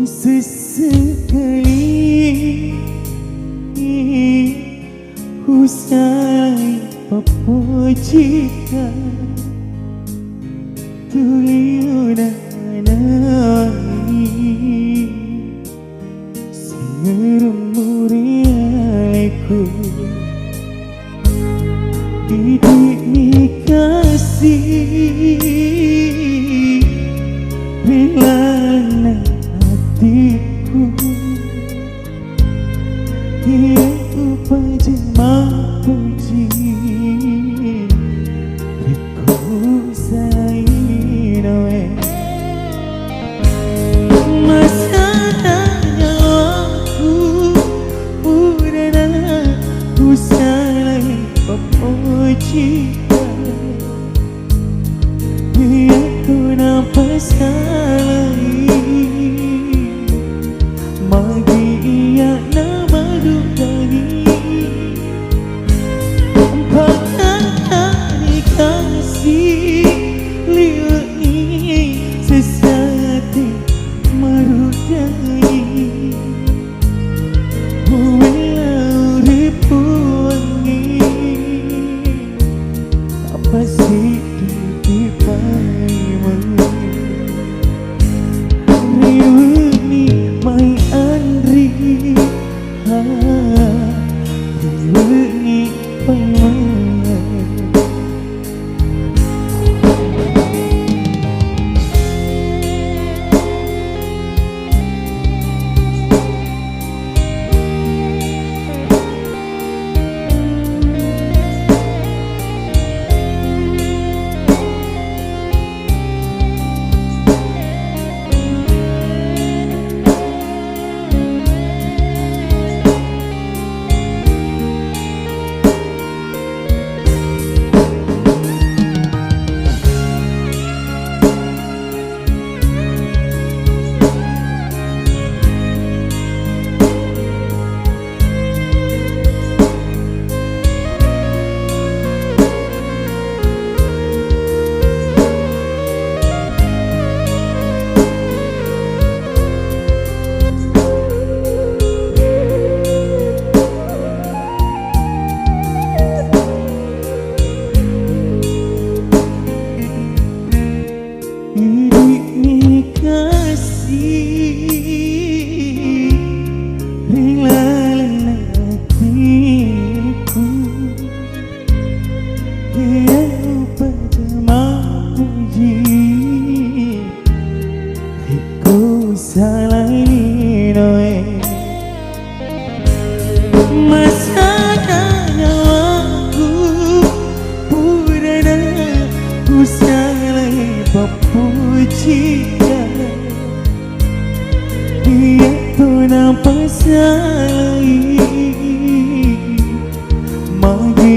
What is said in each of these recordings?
sesekali usai apa jika tuliuna nani sengerumuri aleku didik kasih bilana hatiku dia upaja puji riku sainawe masanya aku udah usai pemuji dia tu nampak salah magi ia nama dudani pakani kasih liwai sesati marudai walau ribuangi apa sih dipaimu riwani mai andri riwani paimu dia tu nampak salah magi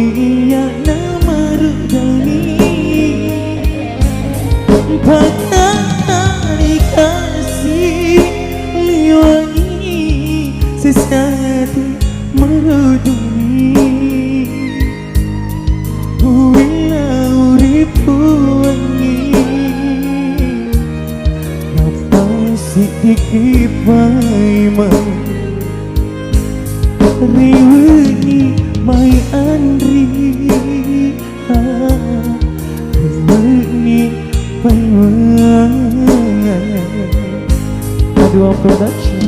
ia nama rudani pakani kasih liwai sesati marudani walau ribuangi sedikit paimai riwani mai andri riwani paimai Adua Production.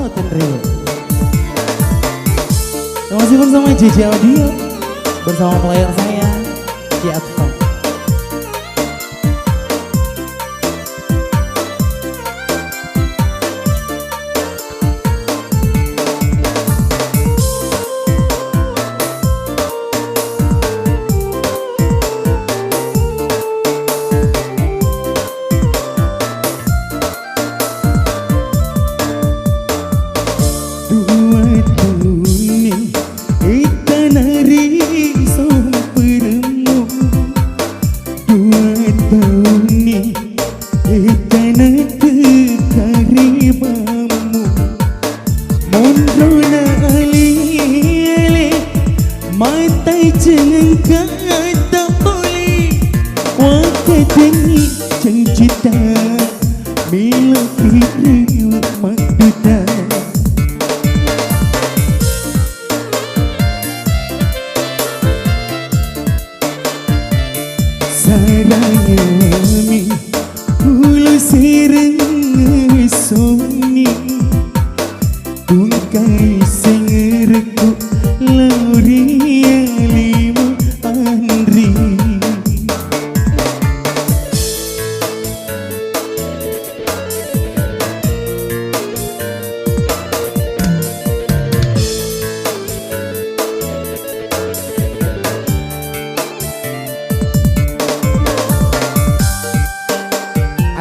Southern Rail. Masih bersama JJ Audio, bersama player saya Ki Atfam.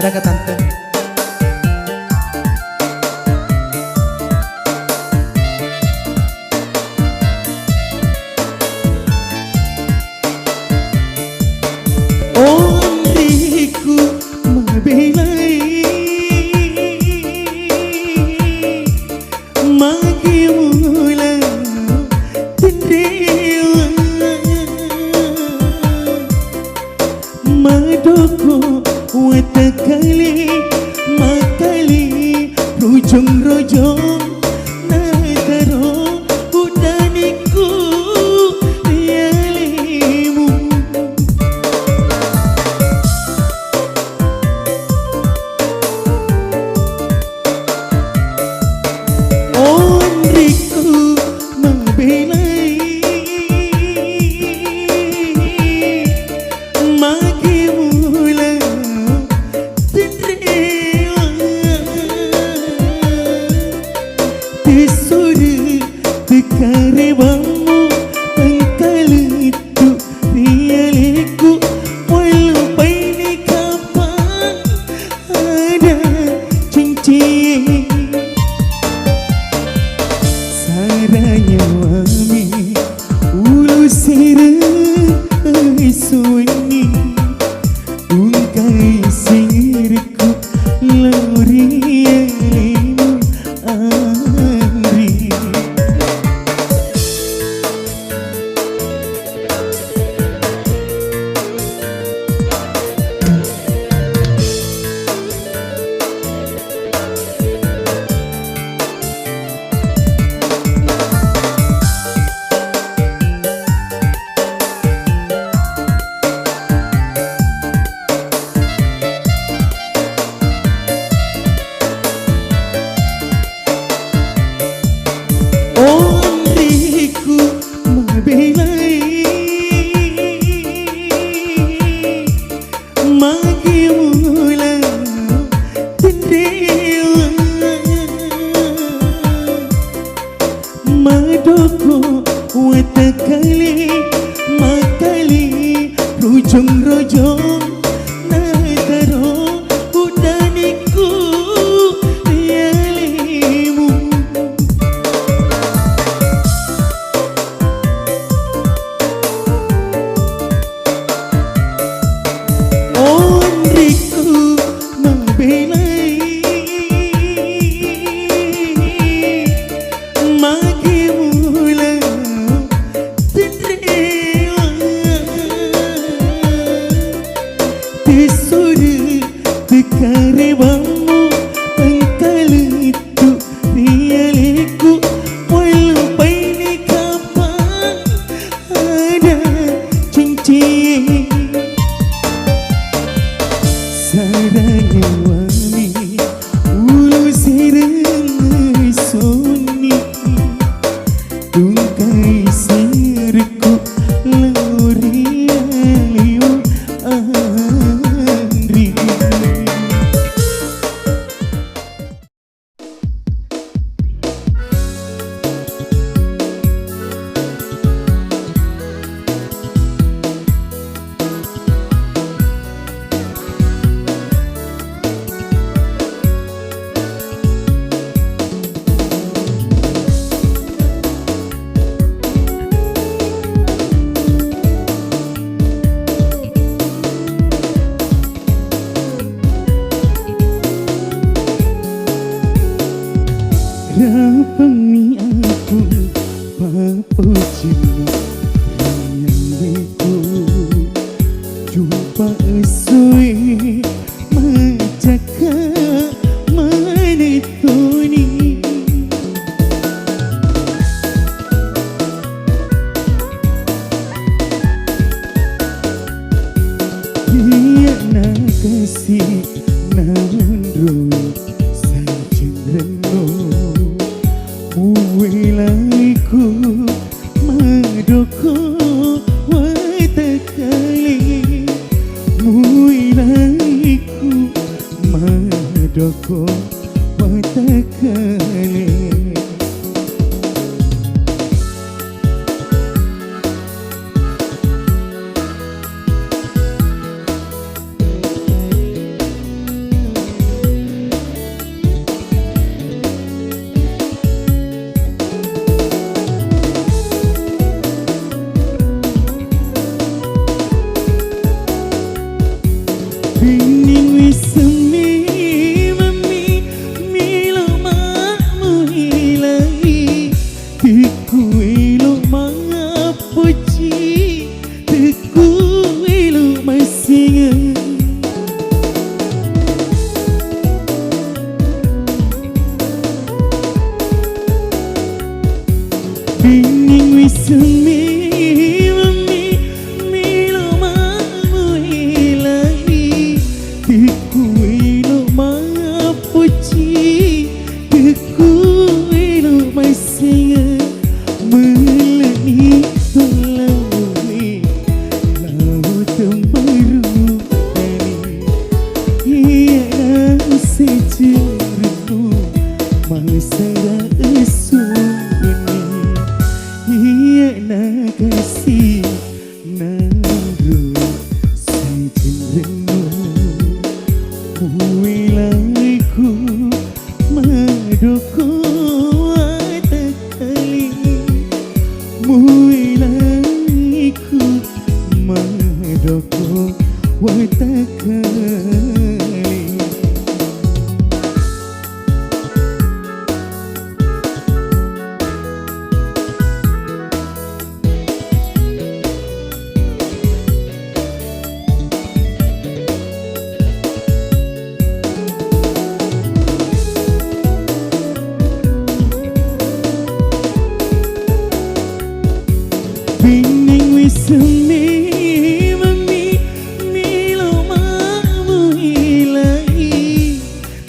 Ada ke tante? Oh diriku mabelai magi mula tendrewa madoko watakali makali rojong-rojong nataro udaniku rialimu. Oh diriku mabelai magi mula karebamu pengkalitu rialiku walau baini kapan ada cincin saranya wami ulu sirai suani ungkai singirku laurialimu andri. Madoko watakali makali rojong-rojong nataro udaniku rialimu. Oh diriku mabelai magi mula tendrewa tisuri karebamu pengkalitu rialiku walau baini kapan ada cincin saranya wami ulu sirai Rapang aku papujimu Rayangiku Jumpa esui Majaka manituni Dia nak kasih namun roh Sancing renung Muilaiku madoko watakali Muilaiku madoko watakali Bining wisemi mami milo mamu hilai Tiku ilo mangapuji Tiku ilo masinga Bining wisemi mami milo mamu hilai Tiku ilo mangapuji Tiku ilo masinga Melani tolawi Laut tembaru tani Ia sejerutu Masara esuni Ia nak kasih naru sejerutu Muilaiku madoko watakali Muilaiku madoko watakali Bining wisemi mami milo mamu hilai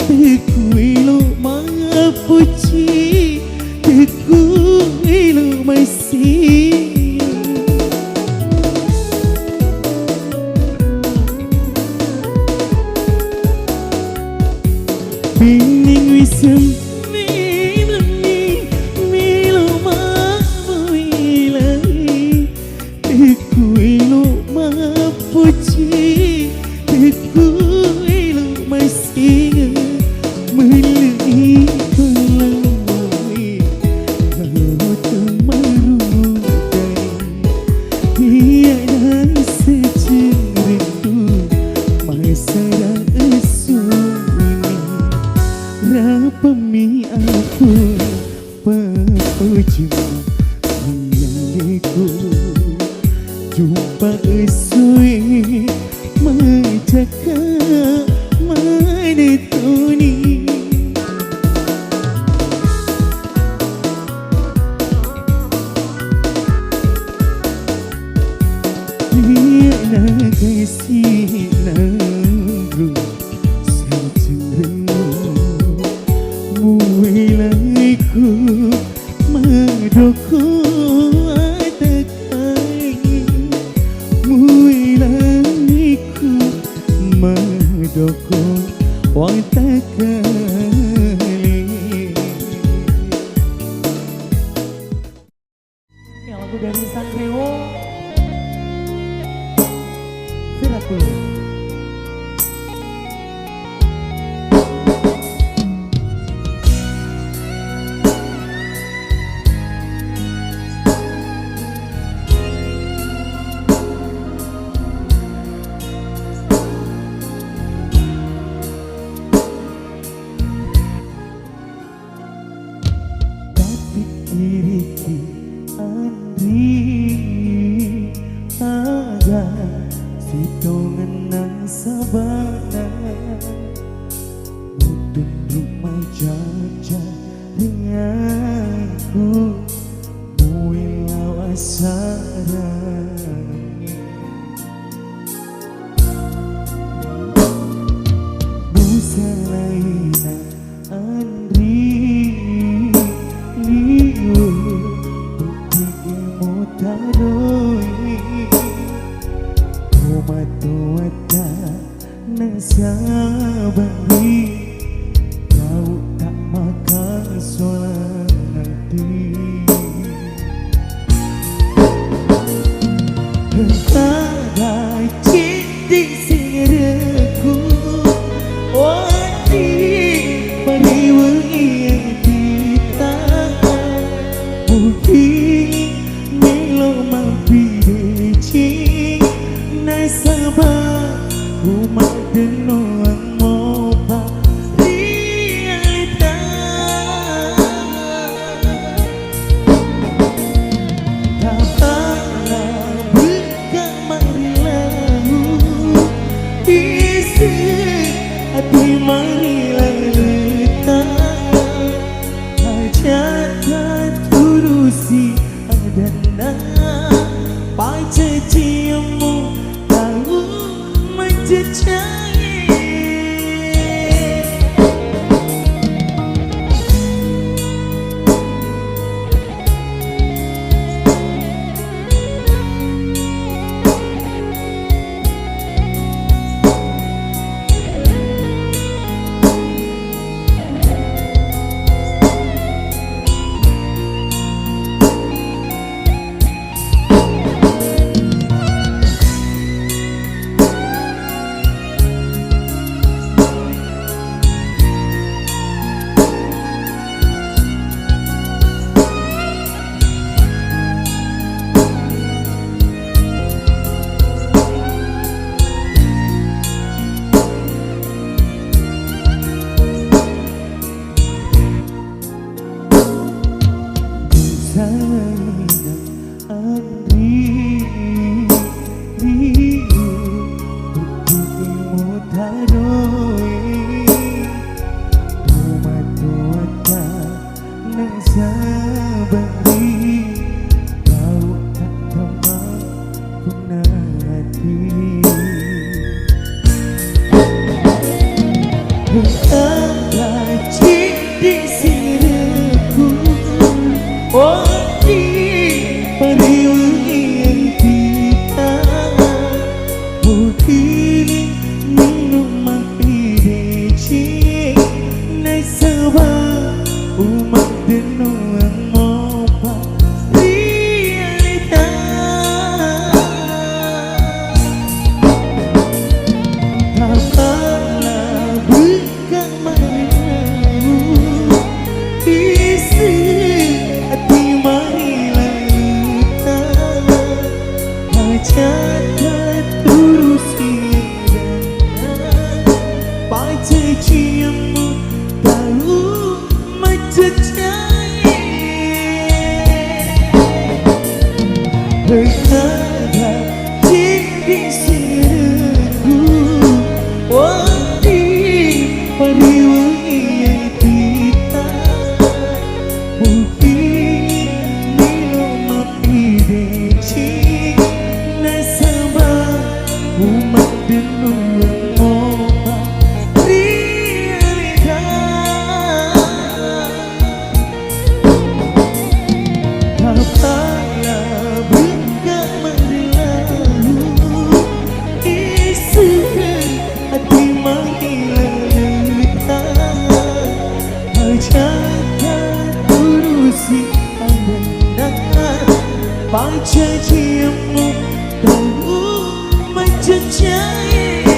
Tiku ilo mangapuji Tiku ilo masih Bining wisemi mami milo mamu hilai Tiku ilo mapuji Tiku ilo masinga Melai tolawi Laut tembaru tani Ia dan sejerutu Masara esuni Rapami aku papujimu Rayangiku Jumpa esui Majaka manituni Dia nak kasih naru sejerutu Muilaiku madoko watakali Muilaiku madoko watakali Yang lagu dari Santriwo Viratul Jajah denganku Muilau asarangi Busalaina Andri Liu Bukti mutaroi Umatuata Nasabari Kau tak makan suanati Hengkada cinti singreku Wadi periwengi yang kita Bukti melo mampideci Nasabah umat denuang mopa realita Tapaklah buka marilahu Isi hati marilah letak Hajatkan turusi adana Paca ciamu tahu menjejai Sayang Andri Liu Bukti mutaroi Umatuata Nasabari Kau tak teman punati Hengkada cinti singreku Wadi periwengi yang kita Bukti minum mampideci Nasabah umat denuang mopa realita Tapaklah buka marilahu Isi hati marilah letak Hajatkan turusi adana Paca ciamu tahu menjejai Hengkada cinti singreku Wadi periwengi yang kita Bukti milo mampideci Nasabah umat denuang mopa realita Tapaklah buka marilahu Isi hati marilah letak Hajatkan turusi adana Paca ciamu tahu menjejai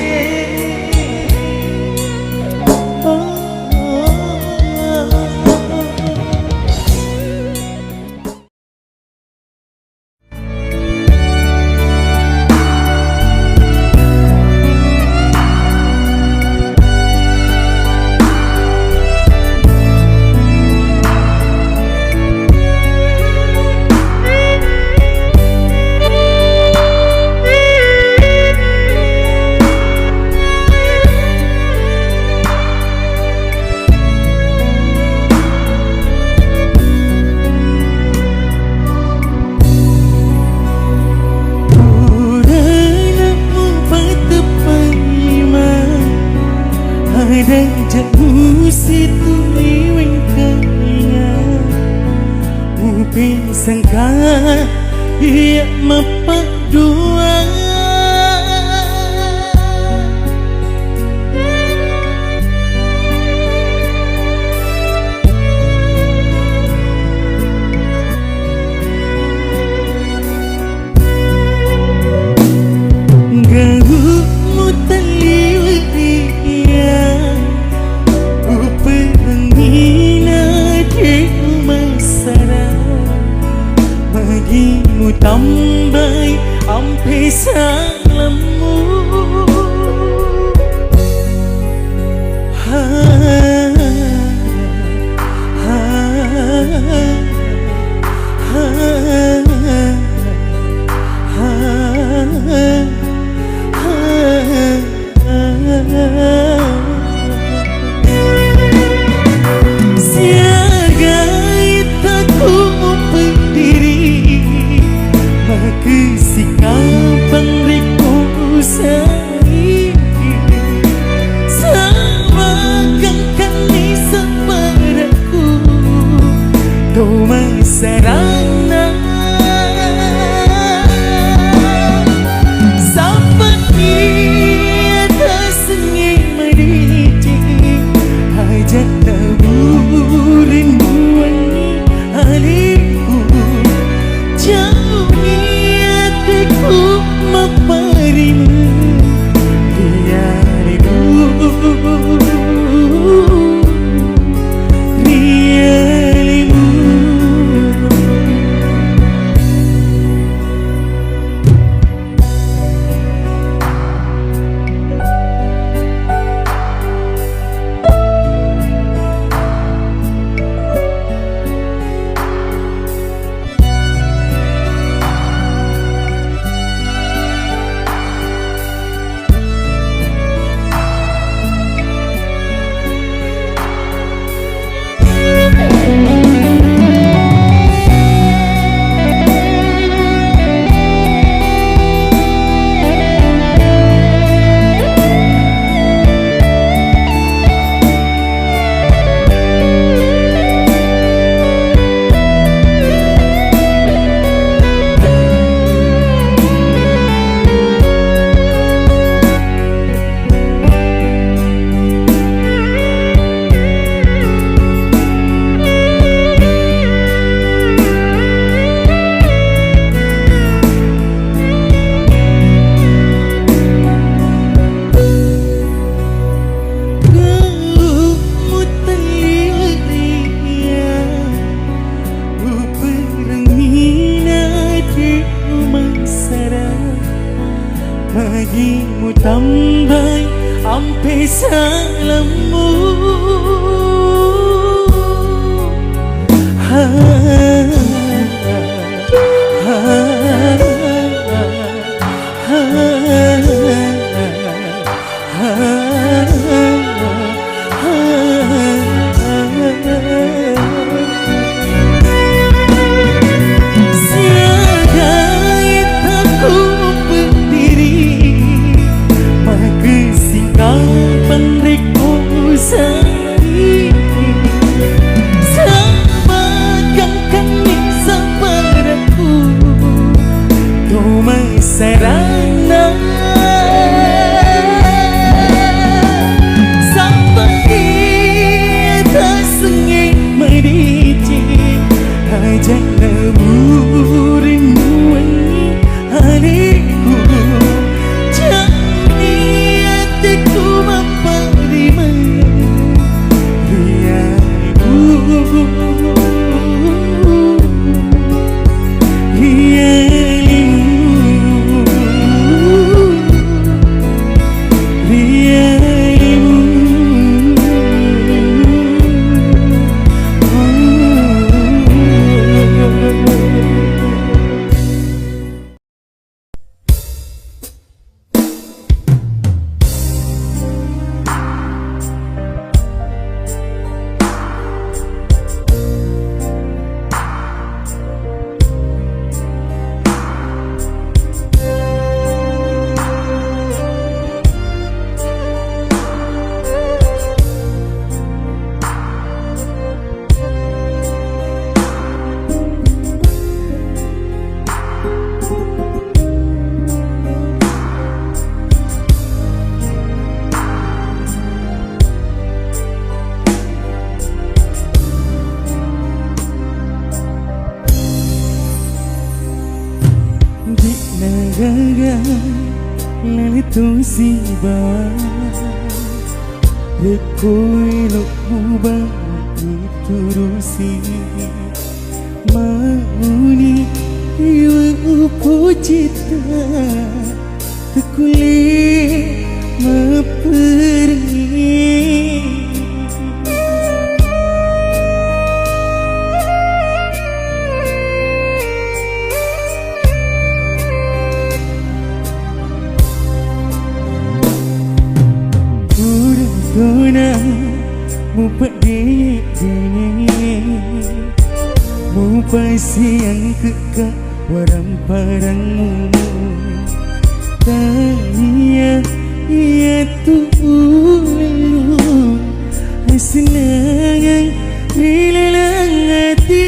ada jauh situ liwing kaya mungkin sangka ia mapak dua tambay ang pisalamu sarana seperti ada sengit merici hajat taburin buani haliku jauh hatiku memparimu riarimu bagimu tambay ang pisalamu sarana seperti tersengit merici hajat taburin buani haliku jadi hatiku memperima riarimu tu si ba để khôi lục mu ba itu rusi mauni iu pujita tekuli memperi Dona mu pergi mu pasiang kekak waram parangmu tanya ia tu lalu senang rilang hati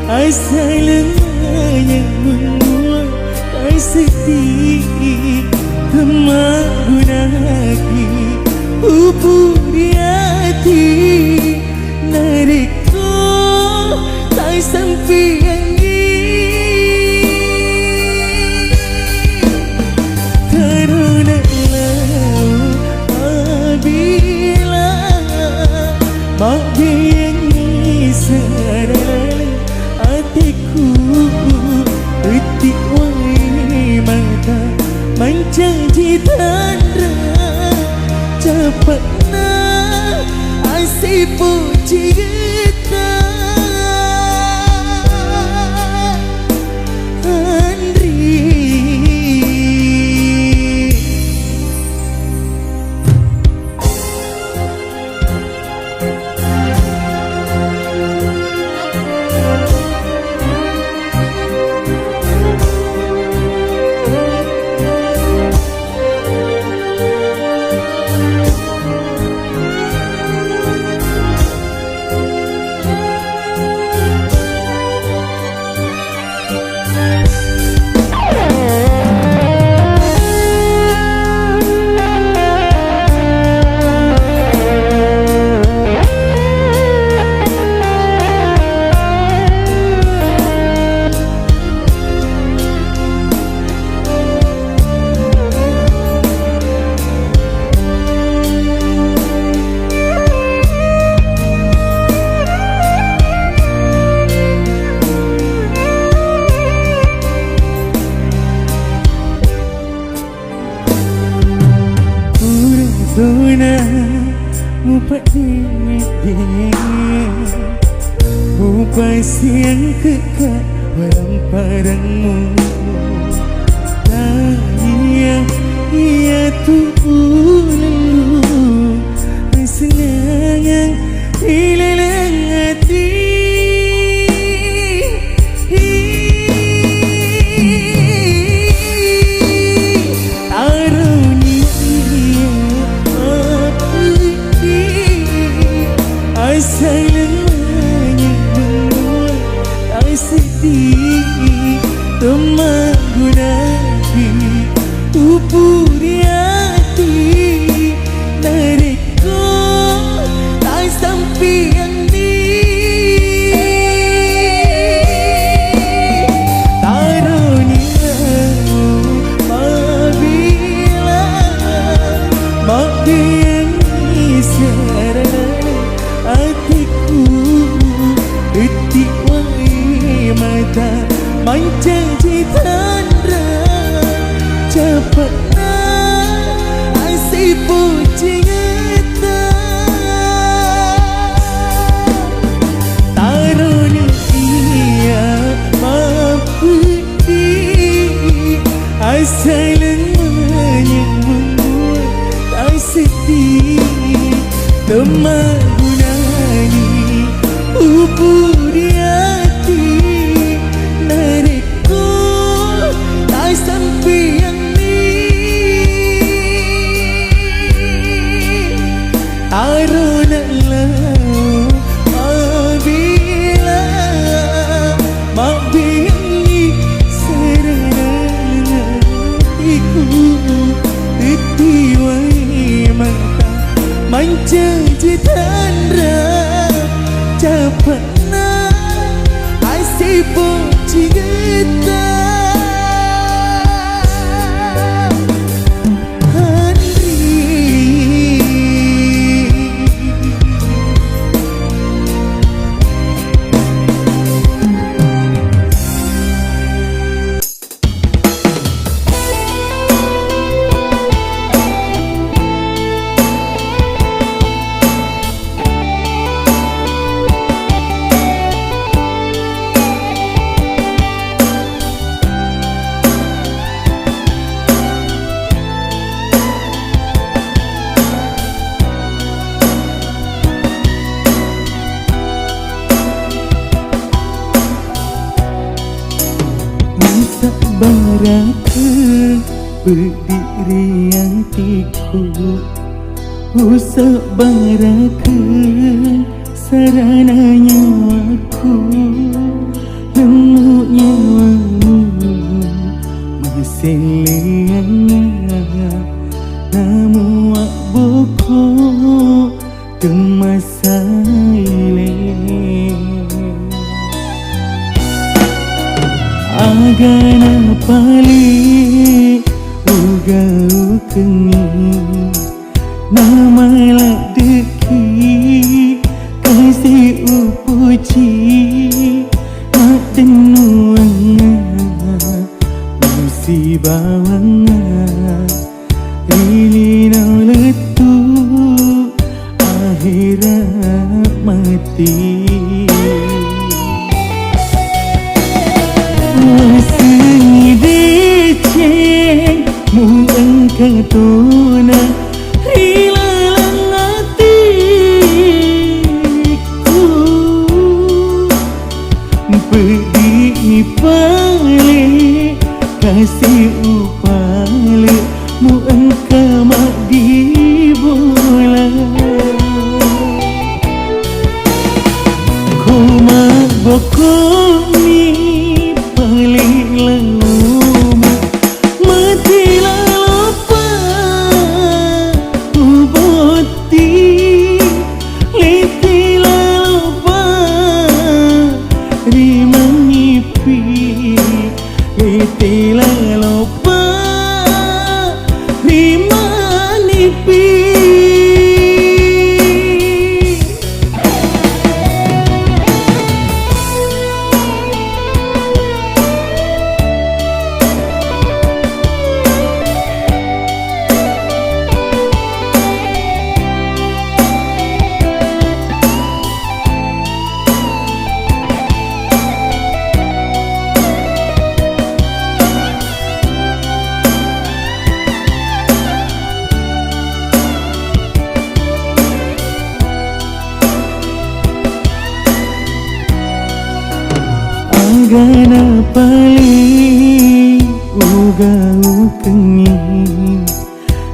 Asalnya menguat tak sedih Kemagunaki Upuri hati Nariko tak sampai Karena apabila Mabiangi sadar hatiku Etik wai mata menjanji tanda Cepatnya asyik puji kita Andri Dona mu pergi mu pasiang kekak waram parangmu tanya ia tu lalu senang hilang hati Asalnya menguat tak sedih Kemagunaki Upuri hati Nariko tak sampai yang Tarunia Mabila Mabiangi sarana hatiku etik wai mata menjanji tanda cepatnya asyik puji nyata tarunia mampu di asalnya membuat tak sedih Kemagunani Upuri hati Nariko tak sampai yang Tarunalah apabila Mabiangi sarana hatiku menjanji terap cepatnya asyik puji kita baraka berdiri yang tiku usah baraka sarana nyawaku nemu nyawamu masih liangnya namu buku kemasa agana pali ugau kengi nama ladeki kasih upuji adenuanga musibawanga ilina letu akhirat mati Katuna hilang hatiku pedih ni pale kasih upale mu engkau mak di bola ku mak bokok ni pale lalu matilah agana pali ugau kengi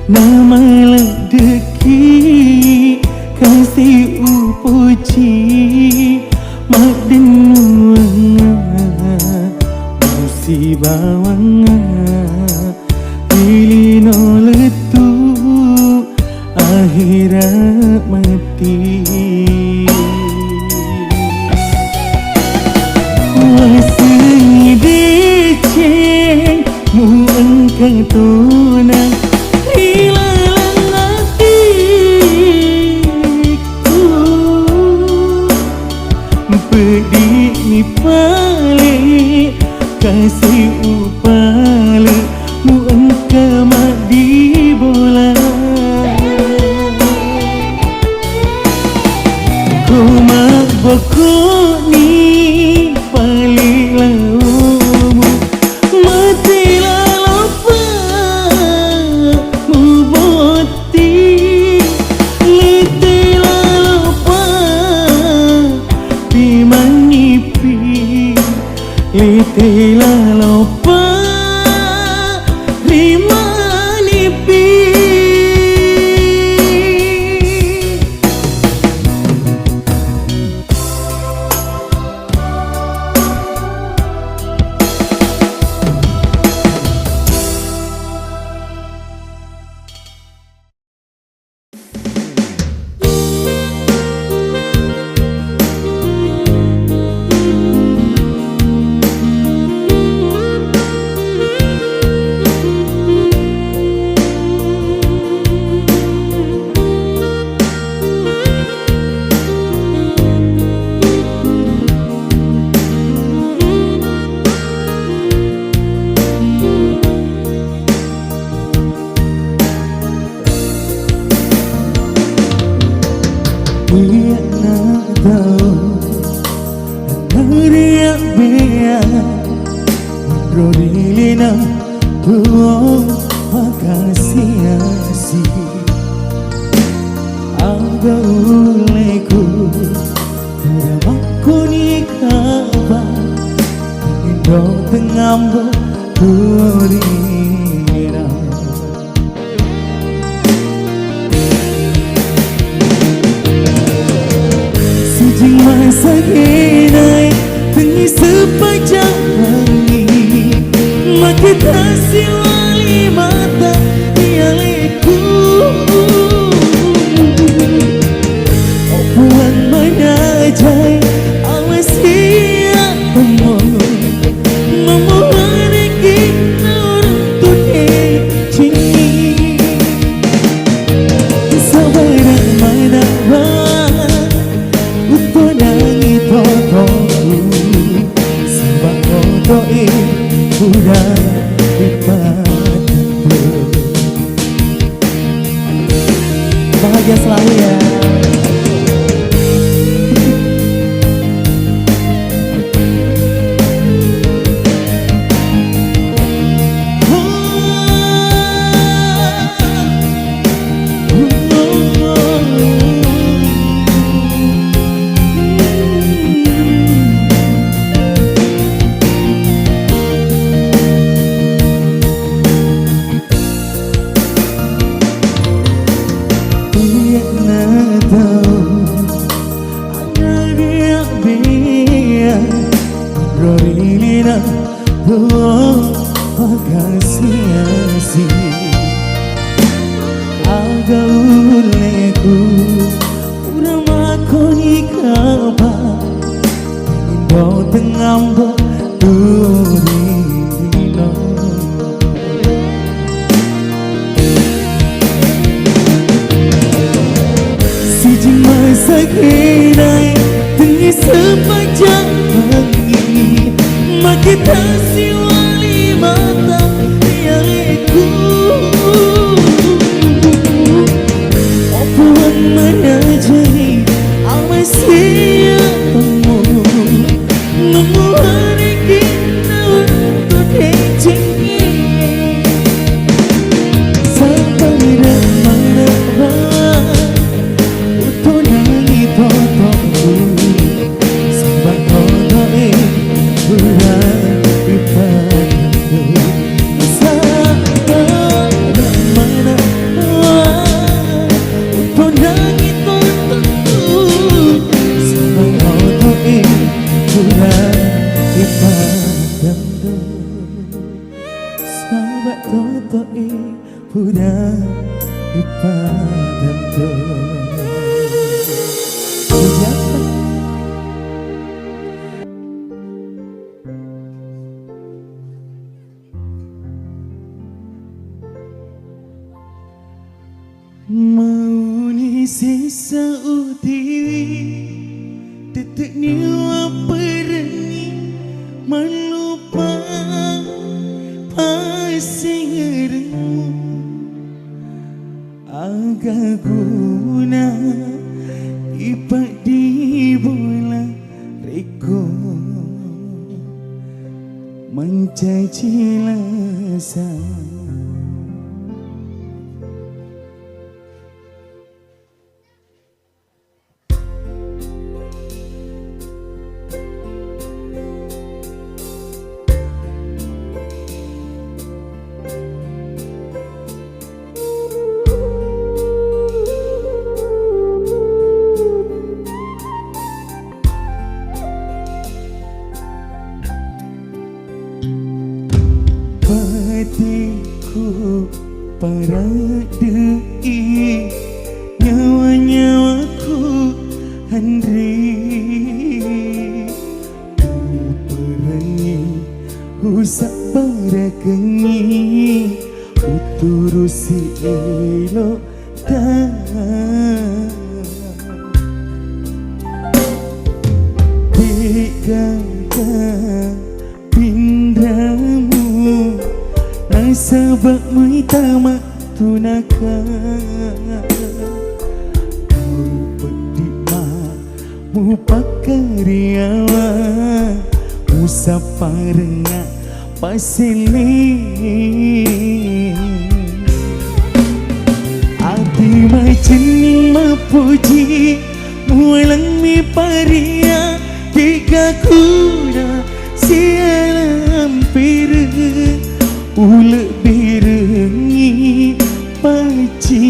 nama ladeki kasih upuji mak denuanga musibawanga ilino letu akhirat mati Katuna hilang hatiku pedih ni pale kasih upale mu engkau mak di bola ku mak bokok ni pale laumu matilah Litila lopa lima nipi tahu Nariak bea Rodilina Tuo makasih Aga uleku Udah makuni kabar Indo tengambo Rodilina Sejing masa kinai Tengi sepanjang hari Makin kasih wali mata Dialeku Opuan menajai Awas siap temoy Memohon kita untuk cinta Sabar dan menawar Untuk nangi totoku Sebab totoi Udah bahagia selalu ya. Rodilina Tuo makasih Aga uleku Udah makoni kabar Indo tengambo Rodilina Sejing masa kinai Tengi sepanjang hari Makin kasih wali mata Dialeku Opuan menajai Awas siap kamu Memohon kita untuk cinta Sampai dan menawar Untuk nangi totoku Sebab totoi Udah dipadaku Sabar dan menawar Untuk nangi totoku Sebab totoi Udah dipadaku Sahabat totoi Udah dipadaku Mau ni sisa utiwi Tetek niwa perni Melupa pasing remu Agak guna Ipak di bola reko Mencaci lasa hatiku para dei nyawa-nyawaku Andri perangi usak barakengi uturusi elo Dikata pindamu Nasabak muitama tunaka Kau pedima Mupakariawa Musaparenga Pasili Ati macin mapuji Mualang mi paria Tiga kuda Sialam piru Ule birengi Paci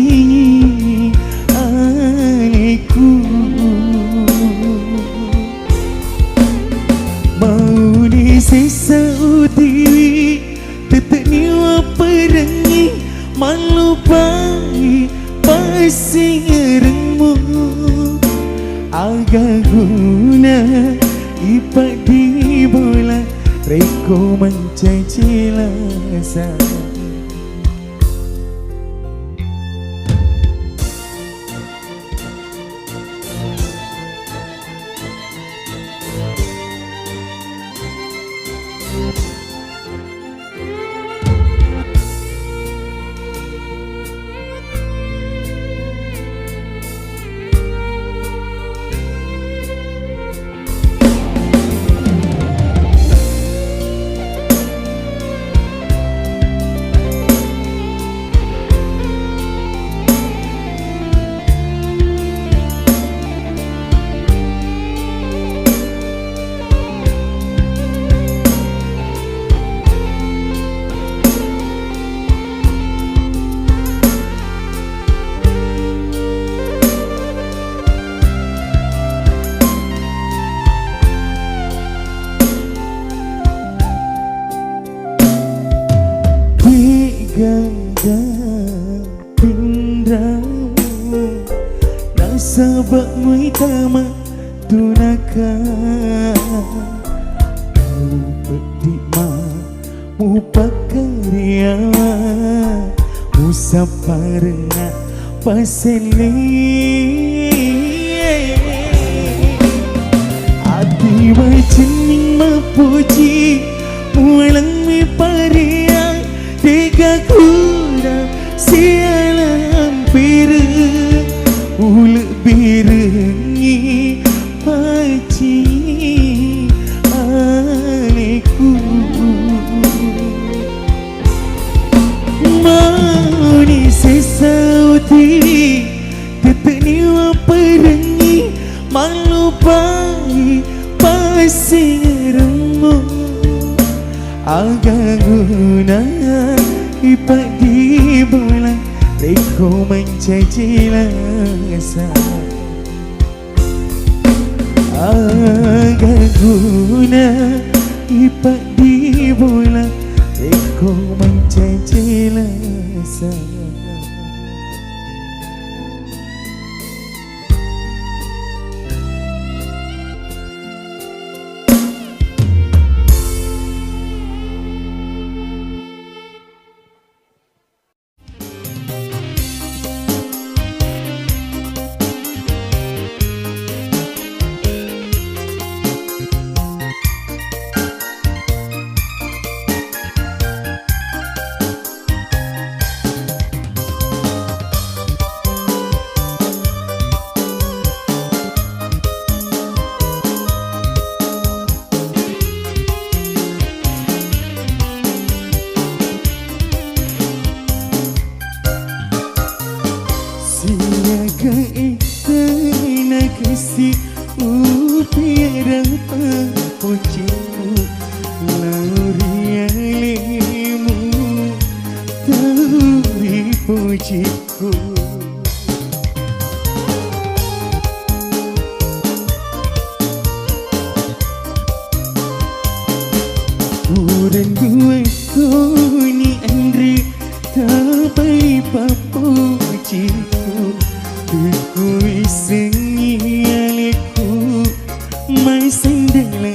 Aliku Mau ni sisa utiwi Tetek niwa perengi Malupai Pasirengmu Agak guna Ipak di bola Reko mencaci lasa Ganda pindramu Nasabak muitama tunaka Mupedikma Mupakariawa Musaparena Paseli Ati macin mapuji Mualang mi paria Tiga kuda sialam piru Ule birengi paci aliku Mau ni sesauti Tetek niwa perengi Malupai pasirengmu Agak guna Ipak di bola Reko mencaci lasa Agak guna Ipak di bola Reko mencaci lasa Kasih upiara papucimu Laurialimu Tauri pujiku Uran gue kuni Andri Tapai papuciku Ku sengi aliku Mai sendela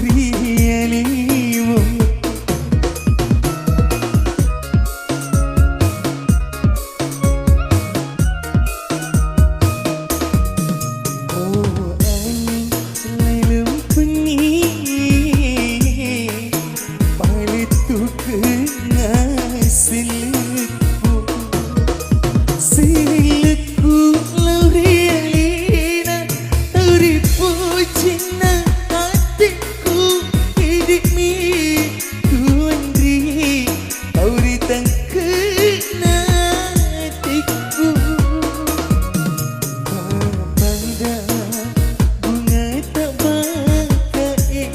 rialimu. Oh angin lalu pening balik tu kena silitmu. Silitku laurialina teripu cina hatiku hidup ni kuandri auri tak kena hatiku. Pada bunga tak bakai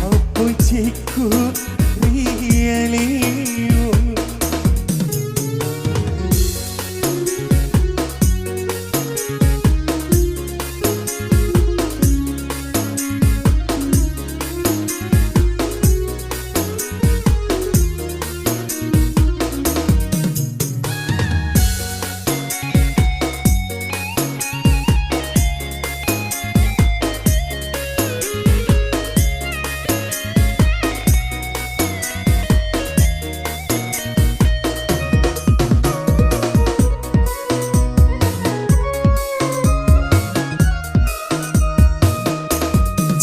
apa cikgu rialimu.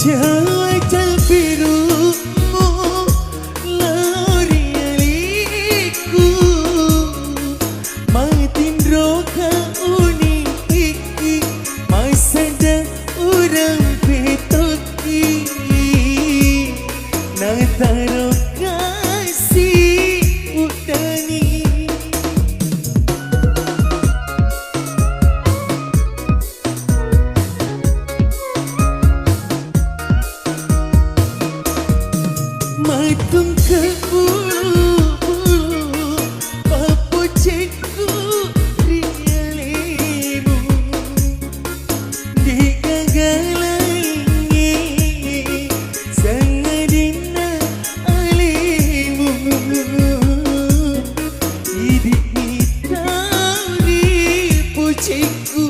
Wajah birumu laurialiku matin roka uniki masada urang petoki nataro kasih udani. Matung ke bulu papo cikgu rialimu digagalangi sangadina alimu hidup hitam di pucikku.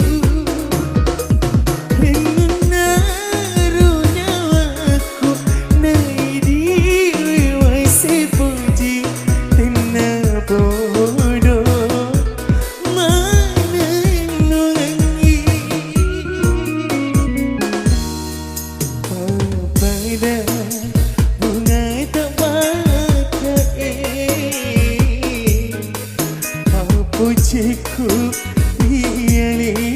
Cikgu rialimu.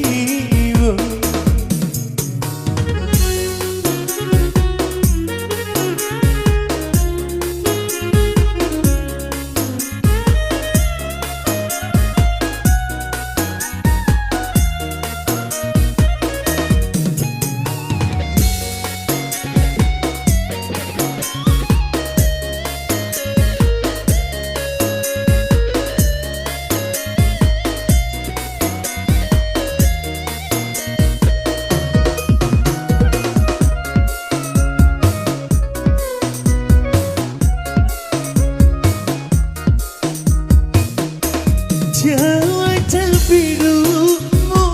Wajah birumu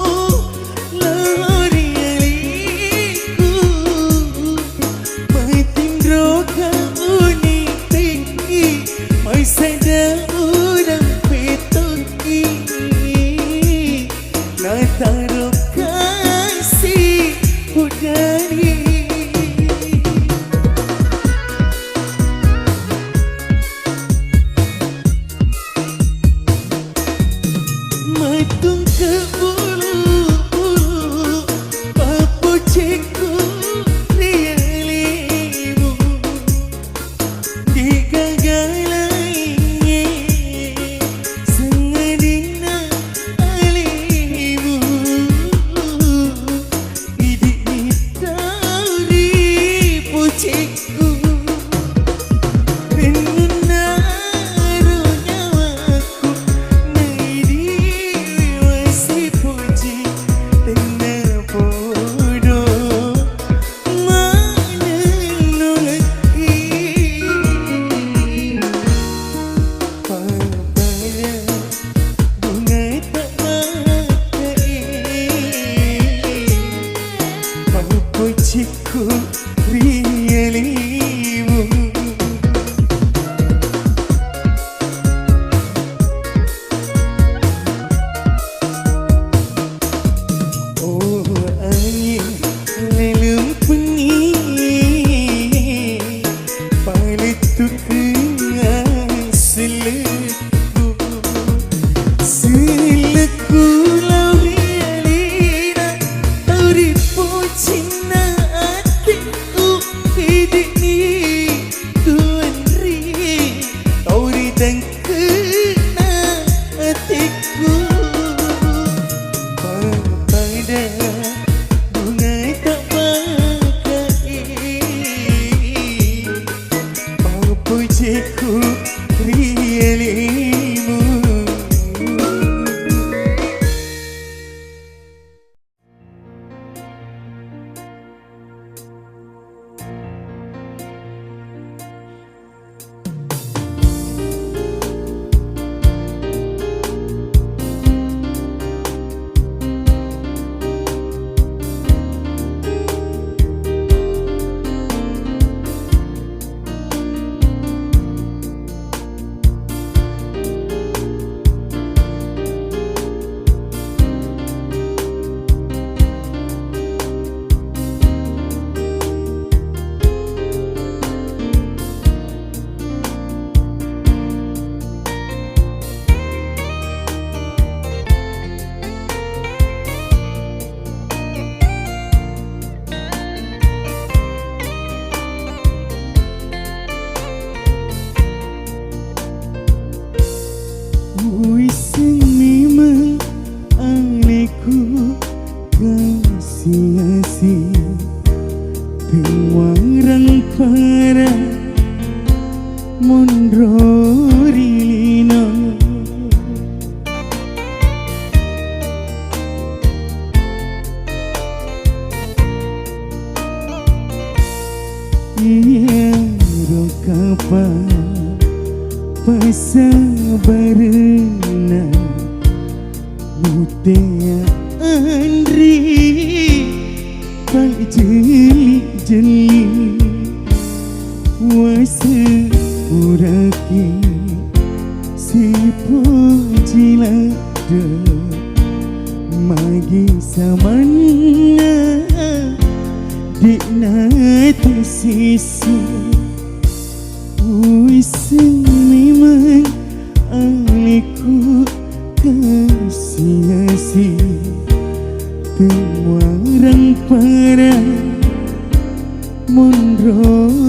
laurialiku matin roka uniki masada urang petoki nataro kasih udani. Matung ke bulu papo cikgu rialimu digagalangi sangadina alimu hidup hitam pujiku rielimu. Oh angin lelum pengi paletu kenang seleku seleku lawi alina tauri pucina atiku hidini tuanri tauri dan kena atiku pada bunga tak pakai pujiku rielimu. Wising memang aleku kasih-kasih Penwarang para mondrorilino Iya rokapa pasabarena mutia andri pal jeli-jeli wase puraki si pojilada magi samana dikna tersisi Wising memang aleku kasih-kasih Penwarang para mondrorino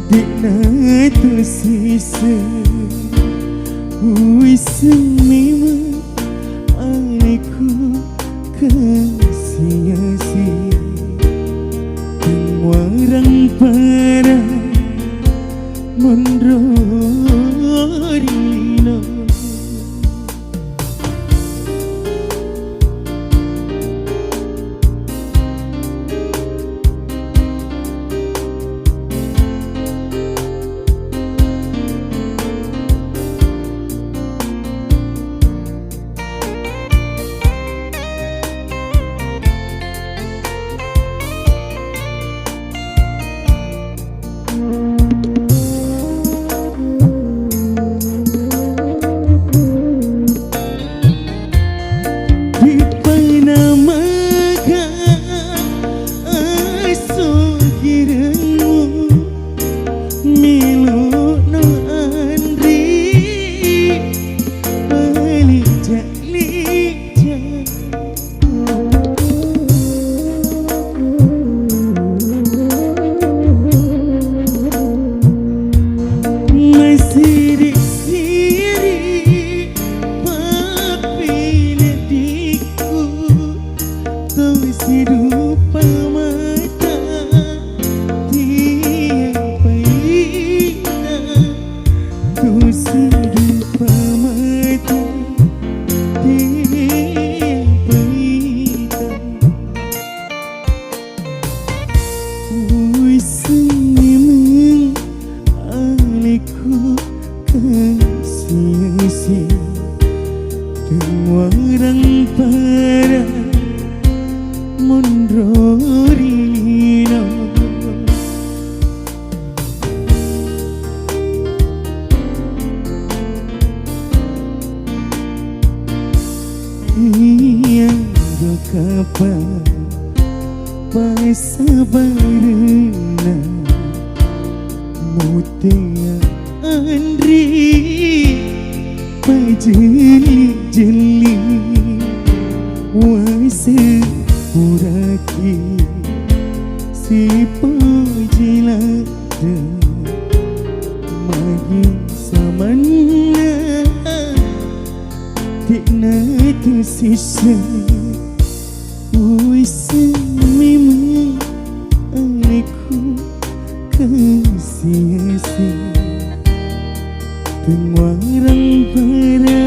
Dikna tu sisa Wiseng memang Dengarang para mondrorino Iya kapan sabarna mutia andri pajeli-jeli wase puraki si pajilada magi samana tikna tu sisa wise memang aku kasih-kasih Pengarang para